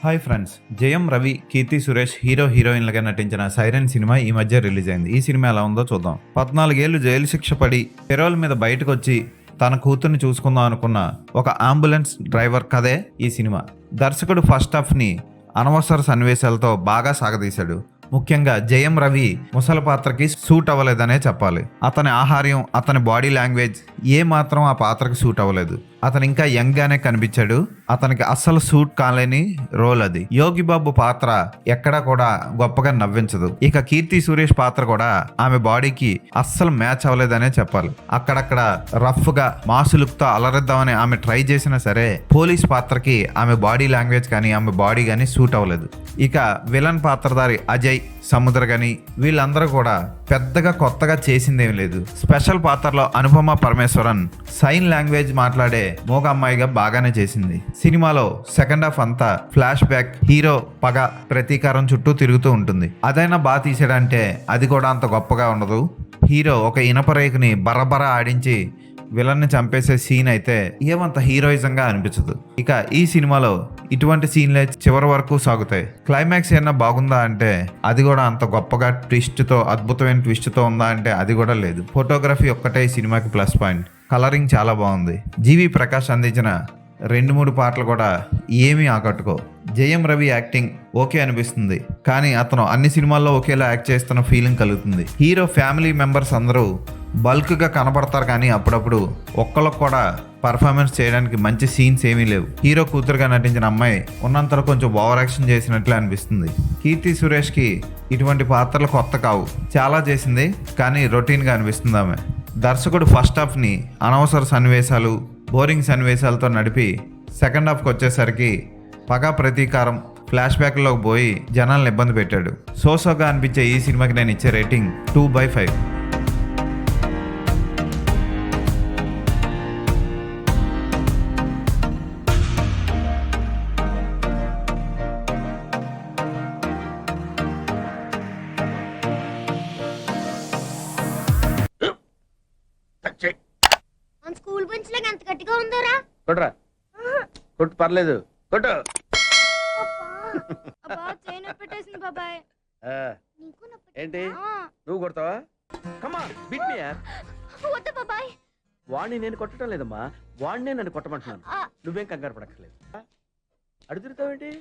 Hi friends, Jayam Ravi, Keerthy Suresh హీరోయిన్లుగా నటించిన siren cinema ఈ మధ్య రిలీజ్ అయింది. ఈ సినిమా ఎలా ఉందో చూద్దాం. 14 ఏళ్లు జైలు శిక్ష పడి పెరోల్ మీద బయటకు వచ్చి తన కూతుర్ని చూసుకుందాం అనుకున్న ఒక అంబులెన్స్ డ్రైవర్ కథే ఈ సినిమా. దర్శకుడు ఫస్ట్ హాఫ్ ని అనవసర సన్నివేశాలతో బాగా సాగదీశాడు. ముఖ్యంగా జయం రవి ముసలి పాత్రకి సూట్ అవ్వలేదనే చెప్పాలి. అతని ఆహార్యం, అతని బాడీ లాంగ్వేజ్ ఏ మాత్రం ఆ పాత్రకి సూట్ అవ్వలేదు. అతను ఇంకా యంగ్ గానే కనిపించాడు. అతనికి అస్సలు సూట్ కాలేని రోల్ అది. యోగి బాబు పాత్ర ఎక్కడా కూడా గొప్పగా నవ్వించదు. ఇక కీర్తి సురేష్ పాత్ర కూడా ఆమె బాడీకి అస్సలు మ్యాచ్ అవ్వలేదనే చెప్పాలి. అక్కడక్కడ రఫ్ గా మాస్ లుక్ తో అలరిద్దామని ఆమె ట్రై చేసినా సరే పోలీస్ పాత్రకి ఆమె బాడీ లాంగ్వేజ్ కానీ ఆమె బాడీ కానీ సూట్ అవ్వలేదు. ఇక విలన్ పాత్రధారి అజయ్, సముద్ర గని వీళ్ళందరూ కూడా పెద్దగా కొత్తగా చేసిందేం లేదు. స్పెషల్ పాత్రలో అనుపమ పరమేశ్వరన్ సైన్ లాంగ్వేజ్ మాట్లాడే మూగ అమ్మాయిగా బాగానే చేసింది. సినిమాలో సెకండ్ హాఫ్ అంతా ఫ్లాష్ బ్యాక్, హీరో పగ, ప్రతీకారం చుట్టూ తిరుగుతూ ఉంటుంది. అదైనా బాగా తీసాడంటే అది కూడా అంత గొప్పగా ఉండదు. హీరో ఒక ఇనప రేకుని బరబరా ఆడించి విలన్ని చంపేసే సీన్ అయితే ఏమంత హీరోయిజంగా అనిపించదు. ఇక ఈ సినిమాలో ఇటువంటి సీన్లే చివరి వరకు సాగుతాయి. క్లైమాక్స్ ఏమన్నా బాగుందా అంటే అది కూడా అంత గొప్పగా ట్విస్ట్తో, అద్భుతమైన ట్విస్ట్తో ఉందా అంటే అది కూడా లేదు. ఫోటోగ్రఫీ ఒక్కటే ఈ సినిమాకి ప్లస్ పాయింట్. కలరింగ్ చాలా బాగుంది. జీవి ప్రకాష్ అందించిన 2-3 పాటలు కూడా ఏమీ ఆకట్టుకో. జయం రవి యాక్టింగ్ ఓకే అనిపిస్తుంది, కానీ అతను అన్ని సినిమాల్లో ఒకేలా యాక్ట్ చేస్తున్న ఫీలింగ్ కలుగుతుంది. హీరో ఫ్యామిలీ మెంబర్స్ అందరూ బల్క్గా కనబడతారు, కానీ అప్పుడప్పుడు ఒక్కళ్ళకు కూడా పర్ఫార్మెన్స్ చేయడానికి మంచి సీన్స్ ఏమీ లేవు. హీరో కూతురుగా నటించిన అమ్మాయి ఉన్నంతలో కొంచెం ఓవర్ యాక్షన్ చేసినట్లే అనిపిస్తుంది. కీర్తి సురేష్కి ఇటువంటి పాత్రలు కొత్త కావు, చాలా చేసింది కానీ రొటీన్గా అనిపిస్తుంది ఆమె. దర్శకుడు ఫస్ట్ హాఫ్ని అనవసర సన్నివేశాలు, బోరింగ్ సన్నివేశాలతో నడిపి సెకండ్ హాఫ్కి వచ్చేసరికి పగ, ప్రతీకారం, ఫ్లాష్ బ్యాక్లోకి పోయి జనాలను ఇబ్బంది పెట్టాడు. సోసోగా అనిపించే ఈ సినిమాకి నేను ఇచ్చే రేటింగ్ 2/5. స్కూల్ బెంచ్ లాగా ఎంత గట్టిగా ఉందోరా. కొట్రా, కొట్టు, పర్లేదు, కొట్టు. పెట్టేసింది బాబాయ్. ఏంటి నువ్వు కొడతావా? కమా బీట్ మీ యార్. వద్దు బాబాయ్. వాణ్ణి నేను కొట్టడం లేదమ్మా, వాణ్ణే నన్ను కొట్టమంటున్నాను. నువ్వేం కంగారు పడక్కర్లేదు. అడుగుతావేంటి?